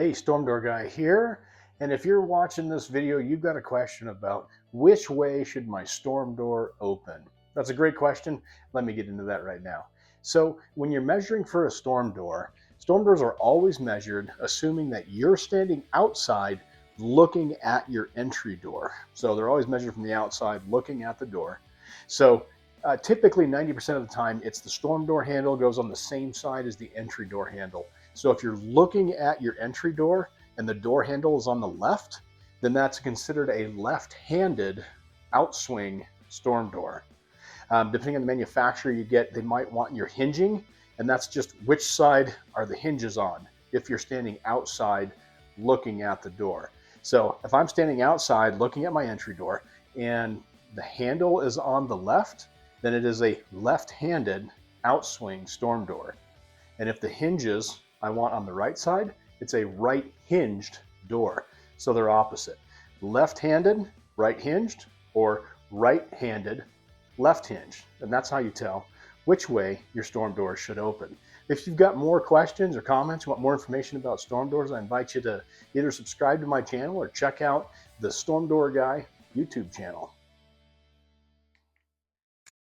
Hey, Storm Door Guy here. And if you're watching this video, you've got a question about which way should my storm door open? That's a great question. Let me get into that right now. So when you're measuring for a storm doors are always measured assuming that you're standing outside looking at your entry door. So they're always measured from the outside looking at the door. So typically 90% of the time, it's the storm door handle goes on the same side as the entry door handle. So if you're looking at your entry door and the door handle is on the left, then that's considered a left-handed outswing storm door. Depending on the manufacturer you get, they might want your hinging, and that's just which side are the hinges on if you're standing outside looking at the door. So if I'm standing outside looking at my entry door and the handle is on the left, then it is a left-handed outswing storm door. And if the hinges I want on the right side, it's a right hinged door. So they're opposite. Left-handed, right hinged, or right-handed, left hinged. And that's how you tell which way your storm door should open. If you've got more questions or comments, you want more information about storm doors, I invite you to either subscribe to my channel or check out the Storm Door Guy YouTube channel.